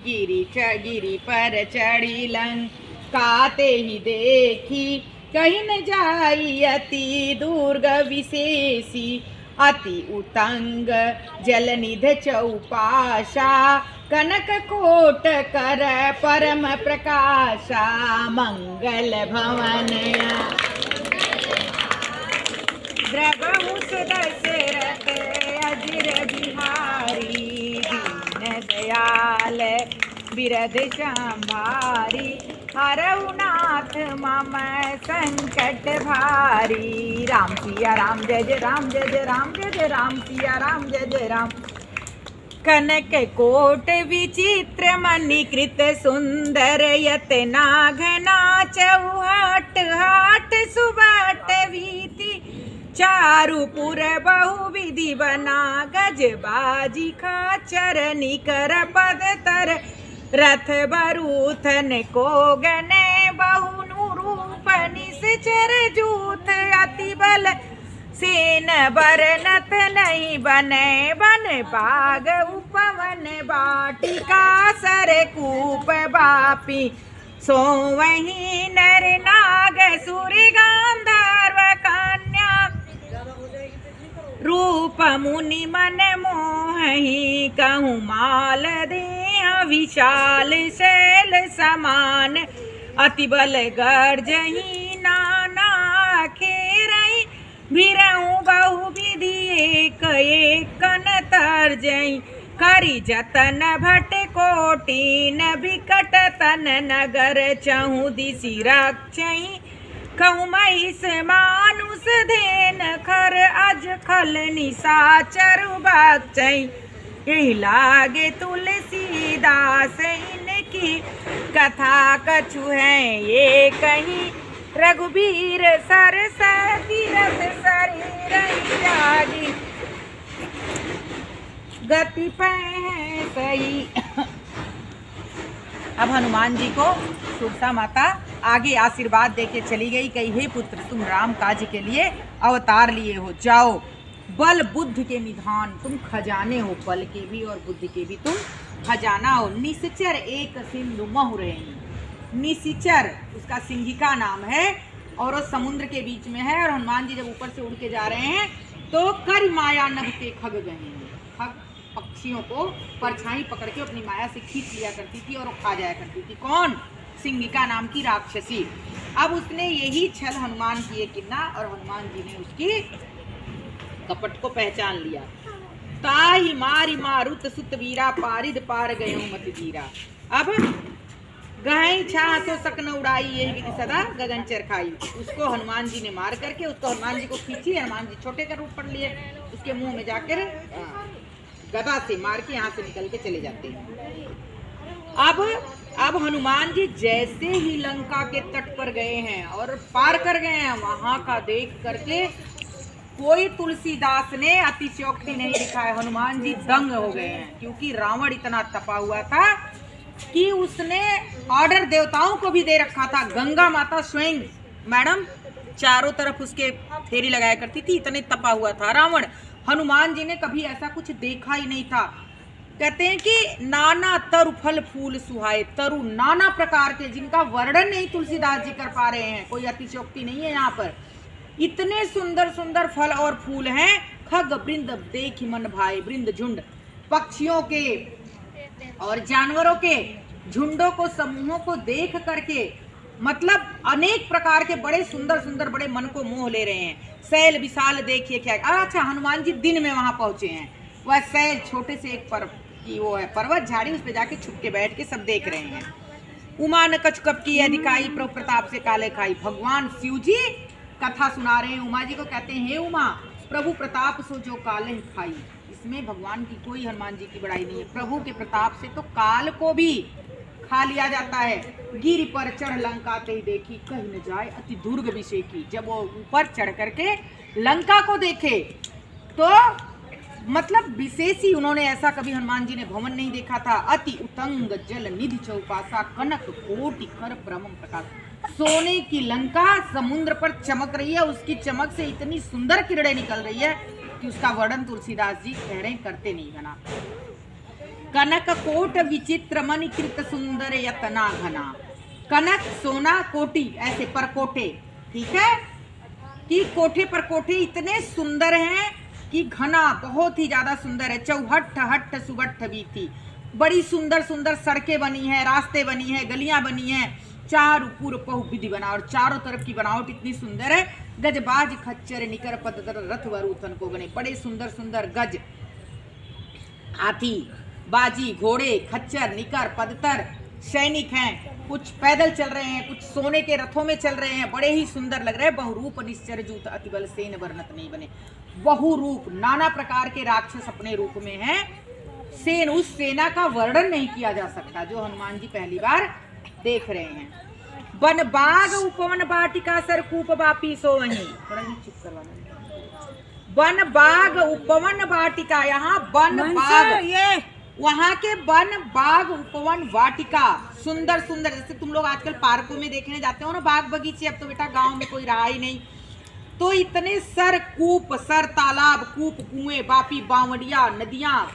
गिरी पर चढ़ी लंका ते ही देखी, कहीं न जाई अति दुर्ग विशेषी, अति उतंग जलनिध चौपाशा, कनक कोट कर परम प्रकाशा, मंगल भवन द्रवहु दशरथ अजिर बिहारी, दीन दयाल बिरद संभारी, हरऊ नाथ मम संकट भारी। राम सिया राम जय जय राम, जय जय राम, जय जय राम, सिया राम जय जय राम। कनक कोट विचित्र मणिकृत सुंदर, यतना घना चौहाट हाट सुबाट वीति, चारुपुर बहुविधि बना, गजबाजी खाचर निकर पद तर, रथ बरूथन को गने बहुनु रूप, निश्चर जूथ अति बल, सेन बरनत नहीं बने, बन बाग उपवन बाटिका, सर कूप बापी, सो वही नर नाग सुर गांधर्व कन्या, रूप मुनि मन मोहि, कहूँ माल देह विशाल शैल समान, अति बल गर्जही नाना खेरई, भिरऊ बहु विधि एक एक कन तर्जई, करी जतन भट कोटिन बिकट तन, नगर चहु दिशि रक्षई, कहूँ महिष मानुष धेन खर, अज खल निशाचर बक्षई, यही लागे तुलसीदास इनकी, कथा कछु है ये कहीं, रघुबीर सरस तीरथ शरीर त्यागी, गति पे है सही। अब हनुमान जी को सुरसा माता आगे आशीर्वाद देके चली गई, कही हे पुत्र तुम राम काज के लिए अवतार लिए हो, जाओ बल बुद्धि के निधान, तुम खजाने हो, बल के भी और बुद्धि के भी तुम खजाना हो। निश्चर एक सिंधु महु रहेंगी, निश्चर उसका सिंहिका नाम है और वो समुद्र के बीच में है। और हनुमान जी जब ऊपर से उड़ के जा रहे हैं तो कर माया नभ के खग गए, खग पक्षियों को परछाई पकड़ के अपनी माया से खींच लिया करती थी और वो खा जाया करती थी। कौन? सिंहिका नाम की राक्षसी। अब उसने यही छल हनुमान किए किन्ना और हनुमान जी ने उसकी कपट को पहचान लिया। ताहि मारी मारुत सुत वीरा, पारिद पार गयो मत धीरा। अब गहई छा सो सकन उड़ाई, यही विधि सदा गगन चरखाई। उसको हनुमान जी ने मार करके उसको हनुमान जी को खींची, हनुमान जी छोटे का रूप पढ़ लिए, उसके मुंह में जाकर गदा से मार के यहाँ से निकल के चले जाते हैं। अब हनुमान जी जैसे ही लंका के तट पर गए हैं और पार कर गए हैं, वहां का देख करके कोई तुलसीदास ने अतिशयोक्ति नहीं दिखाया। हनुमान जी दंग हो गए हैं, क्योंकि रावण इतना तपा हुआ था कि उसने ऑर्डर देवताओं को भी दे रखा था। गंगा माता स्वयं मैडम चारों तरफ उसके फेरी लगाया करती थी, इतने तपा हुआ था रावण। हनुमान जी ने कभी ऐसा कुछ देखा ही नहीं था। कहते हैं कि नाना तरु फल फूल सुहाए, तरु नाना प्रकार के, जिनका वर्णन नहीं तुलसीदास जी कर पा रहे हैं, कोई अतिशयोक्ति नहीं है यहाँ पर। इतने सुंदर सुंदर फल और फूल हैं। खग वृंद देखि मन भाए, वृंद झुंड, पक्षियों के और जानवरों के झुंडों को, समूहों को देख करके, मतलब अनेक प्रकार के बड़े सुंदर सुंदर बड़े मन को मोह ले रहे हैं। शैल विशाल देखिए क्या। अच्छा, हनुमान जी दिन में वहां पहुंचे हैं। वह शैल छोटे से एक पर्वत झाड़ी, उस पे जाके छुप के बैठ के सब देख रहे हैं। उमा न कछु कप की अधिकाई, प्रभु प्रताप से काले खाई। भगवान शिव जी कथा सुना रहे हैं। उमा जी को कहते हैं, हे उमा, प्रभु प्रताप सो जो काले खाई। इसमें भगवान की कोई, हनुमान जी की बड़ाई नहीं है। प्रभु के प्रताप से तो काल को भी खा लिया जाता है। गिर पर चढ़ लंका ते देखी, कहीं न जाए अति दुर्ग विषेकी। जब वो ऊपर चढ़ करके लंका को देखे तो मतलब विशेष ही, उन्होंने ऐसा कभी हनुमान जी ने भवन नहीं देखा था। अति उतंग जल निधि चौपासा, कनक कोटि कर परम प्रकाश। सोने की लंका समुद्र पर चमक रही है, उसकी चमक से इतनी सुंदर किरणें निकल रही है कि उसका वर्णन तुलसीदास जी कह रहे हैं करते नहीं बना। कनक कोट विचित्र मणिकृत सुंदर यतना घना। कनक सोना, कोटि ऐसे परकोटे, ठीक है, कि कोठे पर कोठे इतने सुंदर हैं कि घना बहुत ही ज्यादा सुंदर है। चौहट्ठ हट्ठ सुबट्ठ भी थी, बड़ी सुंदर सुंदर सड़कें बनी हैं, रास्ते बनी हैं, गलियां बनी हैं, चार पूर्व बहुविधि बना, और चारों तरफ की बनावट इतनी सुंदर है। गजबाज खच्चर निकर पदतर रथ वरुथन को बने, बड़े सुंदर सुंदर गज, हाथी, बाजी, घोड़े, खच्चर, निकर, पदतर सैनिक हैं। कुछ पैदल चल रहे हैं, कुछ सोने के रथों में चल रहे हैं, बड़े ही सुंदर लग रहे हैं। बहुरूप निश्चर जूत अतिबल सेन वर्णत नहीं बने। बहुरूप, नाना प्रकार के राक्षस अपने रूप में हैं। सेन, उस सेना का वर्णन नहीं किया जा सकता जो हनुमान जी पहली बार देख रहे हैं। वन बाग उपवन वाटिका सरकूप वापी सो वहीं, थोड़ा ही चुप करवाना। वन बाग उपवन वाटिका, यहाँ वन बाग, ये वहाँ के वन बाग उपवन वाटिका, सुंदर सुंदर, जैसे तुम लोग आजकल पार्कों में देखने जाते हो ना बाग बगीचे, अब तो बेटा गांव में कोई रहा ही नहीं, तो इतने सर कूप, सर तालाब, कूप कुएं, बापी बावड़िया, नदियां,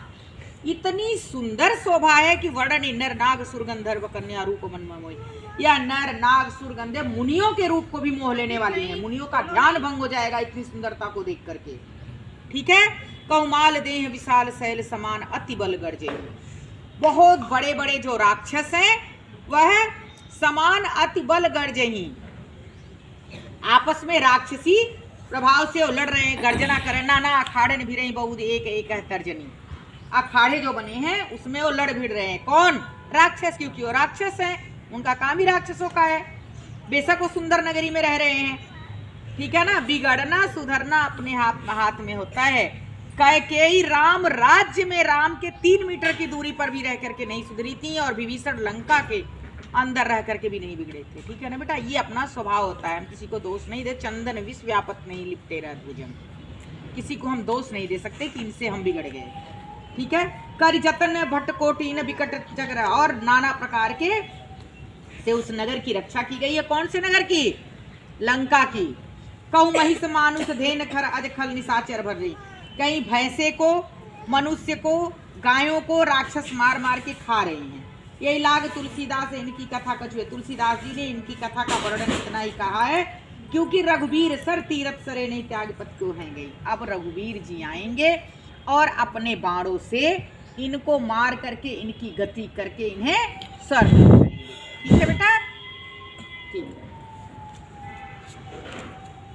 इतनी सुंदर शोभा है कि वर्णन नर नाग सुरगंधर्व कन्या रूप मन में मोही। या नर नाग सुरगंधर्व मुनियों के रूप को भी मोह लेने वाली है, मुनियों का ध्यान भंग हो जाएगा इतनी सुंदरता को देख करके, ठीक है। कौमाल देह विशाल शैल समान अति बल गर्जे, बहुत बड़े बड़े जो राक्षस हैं वह समान अति बल गर्जे ही, आपस में राक्षसी प्रभाव से वो लड़ रहे हैं, गर्जना करें, नाना अखाड़े भी रही बहुत एक एक है तर्जनी, अखाड़े जो बने हैं उसमें वो लड़ भिड़ रहे हैं। कौन? राक्षस, क्योंकि वो राक्षस हैं, उनका काम ही राक्षसों का है। बेशक वो सुंदर नगरी में रह रहे हैं, ठीक है ना, बिगड़ना सुधरना अपने हाथ में होता है। कैकेयी राम राज्य में राम के 3 मीटर की दूरी पर भी रह करके नहीं सुधरी थी, और विभीषण लंका के अंदर रह करके भी नहीं बिगड़े थे, ठीक है ना बेटा। ये अपना स्वभाव होता है, हम किसी को दोष नहीं दे। चंदन विष व्यापत नहीं लिपटे रह भुजंग, किसी को हम दोष नहीं दे सकते कि इनसे हम बिगड़ गए, ठीक है। कर जतन भट्ट कोटि न विकट जगर, और नाना प्रकार के से उस नगर की रक्षा की गई है। कौन से नगर की? लंका की। कहूँ महिष मानुष धेन खर अज खल निशाचर भर रही, कहीं भैंसे को, मनुष्य को, गायों को राक्षस मार मार के खा रहे हैं। यही लाग तुलसीदास इनकी कथा कछुए, तुलसीदास जी ने इनकी कथा का वर्णन इतना ही कहा है, क्योंकि रघुवीर सर तीरथ सरे नहीं त्याग पथ क्यों है गई। अब रघुवीर जी आएंगे और अपने बाणों से इनको मार करके, इनकी गति करके इन्हें सर, ठीक है बेटा।